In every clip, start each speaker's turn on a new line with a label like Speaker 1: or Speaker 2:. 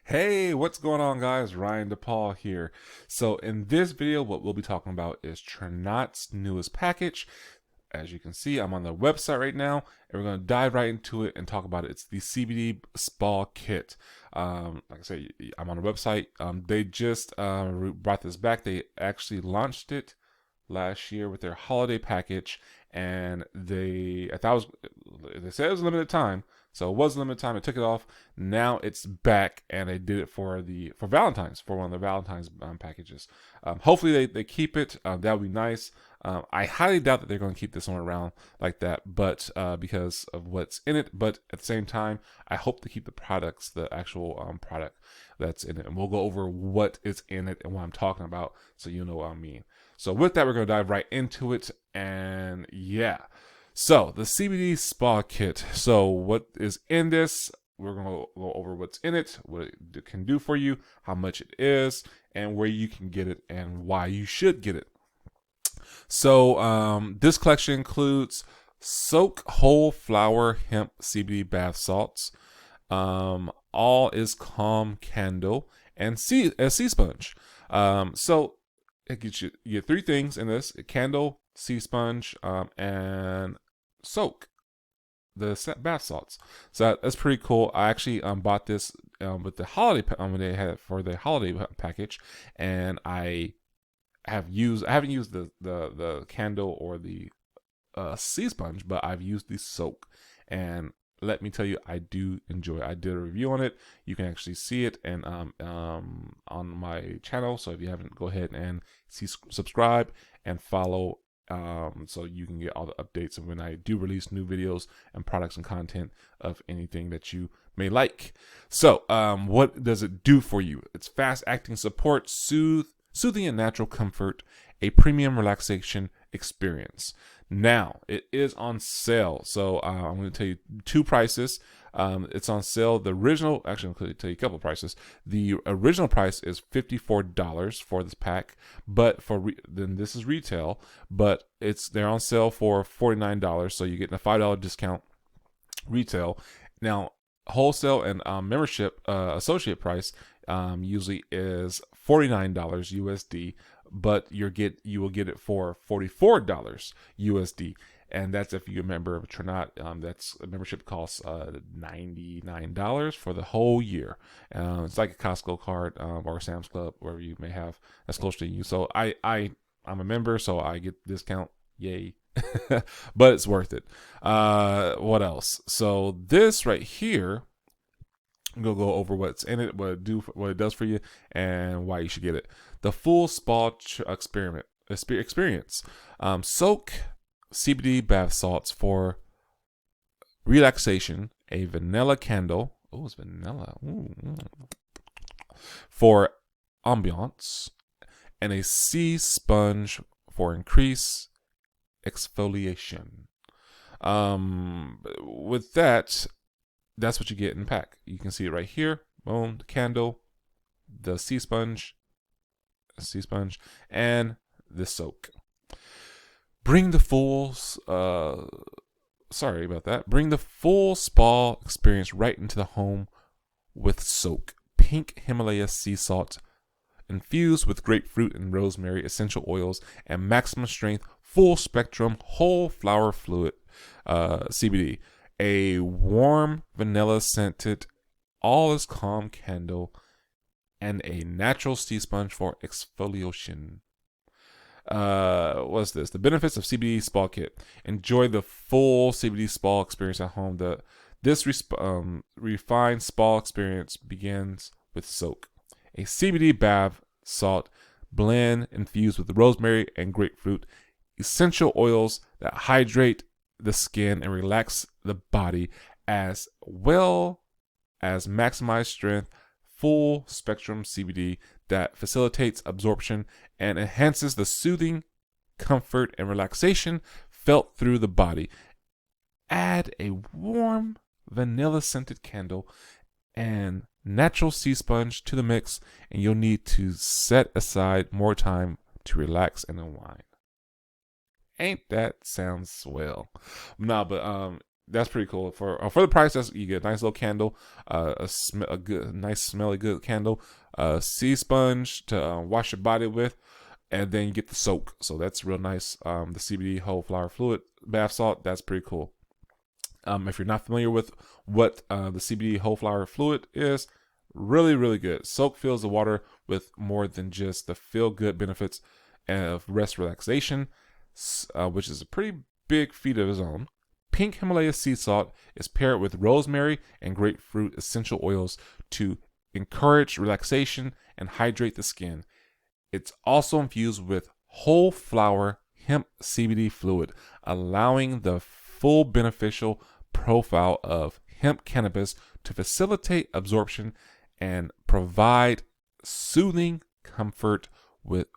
Speaker 1: Hey, what's going on, guys? Ryan DePaul here. So, in this video, what we'll be talking about is Tranot's newest package. As you can see, I'm on the website right now, and we're going to dive right into it and talk about it. It's the CBD Spa Kit. Like I said, I'm on the website. They just brought this back. They actually launched it last year with their holiday package, and I thought they said it was limited time, so it was limited time. It took it off. Now it's back, and they did it for Valentine's, for one of the Valentine's packages. Hopefully they keep it. That would be nice. I highly doubt that they're going to keep this one around like that, but because of what's in it. But at the same time, I hope to keep the products, the actual product that's in it, and we'll go over what is in it and what I'm talking about, so you know what I mean. So with that, we're going to dive right into it, and yeah. So the CBD Spa Kit. So what is in this? We're going to go over what's in it, what it can do for you, how much it is, and where you can get it, and why you should get it. So this collection includes Soak Whole Flower Hemp CBD Bath Salts, All is Calm Candle, and sea sponge. So it gets you get three things in this: a candle, sea sponge, and soak, the bath salts. So that's pretty cool. I actually bought this with the holiday when they had it for the holiday package, and I haven't used the candle or the sea sponge, but I've used the soak, and let me tell you, I do enjoy it. I did a review on it. You can actually see it and on my channel. So if you haven't, go ahead and subscribe and follow, so you can get all the updates of when I do release new videos and products and content of anything that you may like. So what does it do for you? It's fast acting support, soothing and natural comfort, a premium relaxation experience. Now it is on sale, so I'm going to tell you two prices. It's on sale. The original, actually, I'm going to tell you a couple of prices. The original price is $54 for this pack, but then this is retail, but they're on sale for $49, so you're getting a $5 discount retail. Now wholesale and membership associate price usually is $49 USD, but you will get it for $44 USD, and that's if you're a member of Tranot. That's a membership costs $99 for the whole year. It's like a Costco card or Sam's Club, wherever you may have that's close to you. So I'm a member, so I get discount. Yay. But it's worth it. What else? So this right here, I'm gonna go over what's in it, what it does for you, and why you should get it. The full spa experience. Soak CBD bath salts for relaxation. A vanilla candle. Oh, it's vanilla. For ambiance, and a sea sponge for increased exfoliation. With that's what you get in the pack. You can see it right here. Boom, the candle, the sea sponge, and the soak. Bring the full Bring the full spa experience right into the home with soak. Pink Himalaya sea salt infused with grapefruit and rosemary essential oils and maximum strength full spectrum whole flower fluid CBD. A warm vanilla scented all is calm candle, and a natural sea sponge for exfoliation. What's this? The benefits of CBD Spa Kit. Enjoy the full CBD spa experience at home. This refined spa experience begins with soak. A CBD bath salt blend infused with rosemary and grapefruit, essential oils that hydrate the skin and relax the body, as well as maximize strength full spectrum CBD that facilitates absorption and enhances the soothing comfort and relaxation felt through the body. Add a warm vanilla scented candle and natural sea sponge to the mix, and you'll need to set aside more time to relax and unwind. Ain't that sounds swell? Nah, but that's pretty cool. For the price, you get a nice little candle, a good, nice smelly good candle, a sea sponge to wash your body with, and then you get the soak. So that's real nice. The CBD whole flower fluid bath salt, that's pretty cool. If you're not familiar with what the CBD whole flower fluid is, really, really good. Soak fills the water with more than just the feel-good benefits of rest relaxation, which is a pretty big feat of its own. Pink Himalaya sea salt is paired with rosemary and grapefruit essential oils to encourage relaxation and hydrate the skin. It's also infused with whole flower hemp CBD fluid, allowing the full beneficial profile of hemp cannabis to facilitate absorption and provide soothing comfort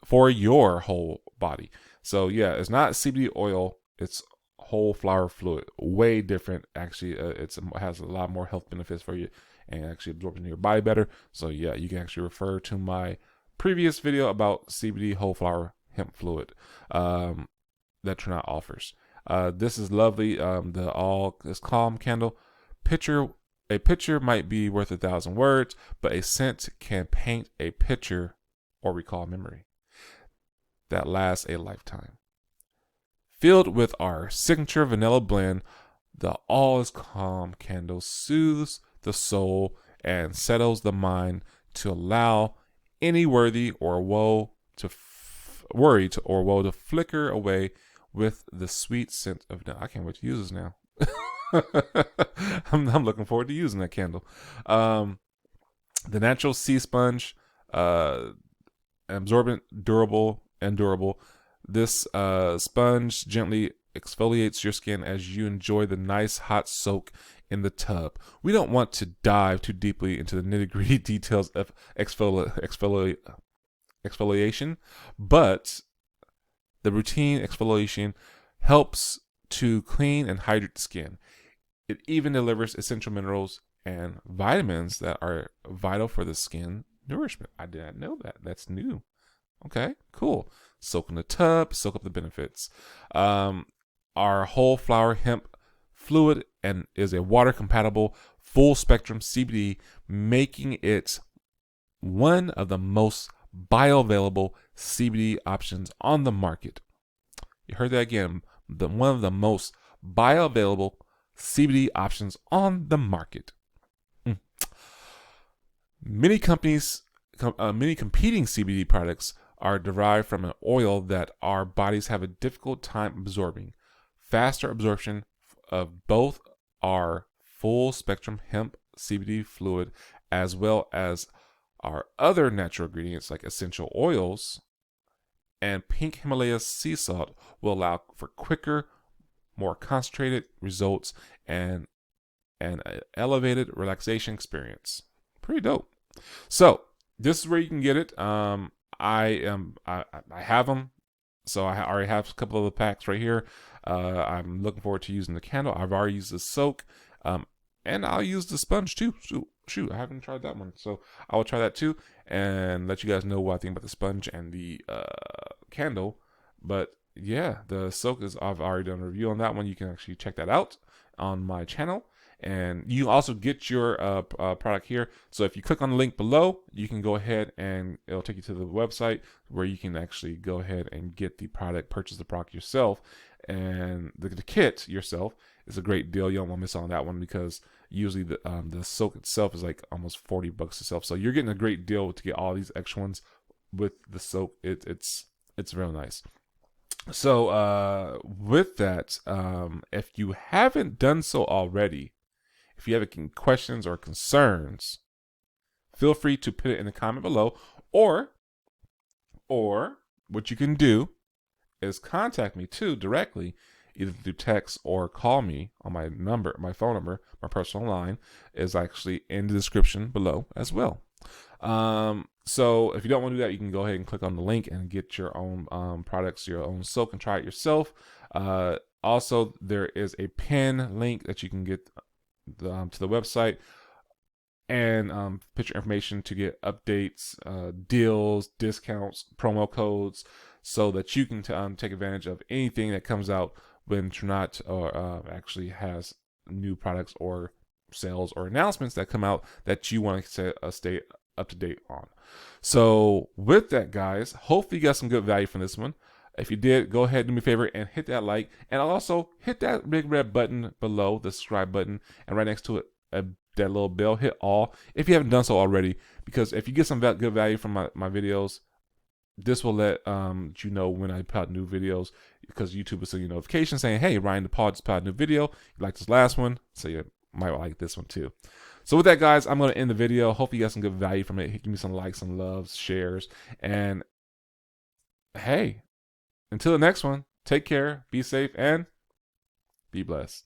Speaker 1: for your whole body. So yeah, it's not CBD oil, it's whole flower fluid. Way different. Actually, it has a lot more health benefits for you and actually absorbing your body better. So yeah, you can actually refer to my previous video about CBD whole flower hemp fluid that Tranont offers. This is lovely. This calm candle a picture might be worth 1,000 words, but a scent can paint a picture or recall memory that lasts a lifetime. Filled with our signature vanilla blend, the All Is Calm candle soothes the soul and settles the mind to allow any worry or woe to flicker away with the sweet scent of vanilla. I can't wait to use this now. I'm looking forward to using that candle. The natural sea sponge, absorbent, durable. This sponge gently exfoliates your skin as you enjoy the nice hot soak in the tub. We don't want to dive too deeply into the nitty-gritty details of exfoliation, but the routine exfoliation helps to clean and hydrate the skin. It even delivers essential minerals and vitamins that are vital for the skin nourishment. I did not know that. That's new. Okay, cool. Soak in the tub, soak up the benefits. Our whole flower hemp fluid and is a water compatible full spectrum CBD, making it one of the most bioavailable CBD options on the market. You heard that again. One of the most bioavailable CBD options on the market. Many competing CBD products are derived from an oil that our bodies have a difficult time absorbing. Faster absorption of both our full spectrum hemp CBD fluid as well as our other natural ingredients like essential oils and pink Himalaya sea salt will allow for quicker, more concentrated results and an elevated relaxation experience. Pretty dope. So this is where you can get it. I have them, so I already have a couple of the packs right here. I'm looking forward to using the candle. I've already used the soak, and I'll use the sponge too. Shoot, I haven't tried that one, so I will try that too, and let you guys know what I think about the sponge and the candle. But yeah, the soak I've already done a review on that one. You can actually check that out on my channel. And you also get your product here. So if you click on the link below, you can go ahead and it'll take you to the website where you can actually go ahead and get the product, purchase the product yourself. And the kit yourself is a great deal. You don't want to miss on that one because usually the soak itself is like almost $40 itself. So you're getting a great deal to get all these extra ones with the soak. It's real nice. So with that, if you haven't done so already, if you have any questions or concerns, feel free to put it in the comment below, or what you can do is contact me too directly, either through text or call me on my phone number, my personal line is actually in the description below as well. So if you don't want to do that, you can go ahead and click on the link and get your own products, your own soak, and try it yourself. Also, there is a pin link that you can get to the website and put your information to get updates, deals, discounts, promo codes, so that you can take advantage of anything that comes out when Tranont actually has new products or sales or announcements that come out that you want to stay up to date on. So with that, guys, hopefully you got some good value from this one. If you did, go ahead and do me a favor and hit that like, and also hit that big red button below, the subscribe button, and right next to it, that little bell, hit all if you haven't done so already, because if you get some good value from my videos, this will let you know when I put out new videos, because YouTube will send you a notification saying, hey, Ryan the Pod just put out a new video. You like this last one, so you might like this one too. So with that, guys, I'm going to end the video. Hopefully you got some good value from it. Give me some likes, some loves, shares, and hey, until the next one, take care, be safe, and be blessed.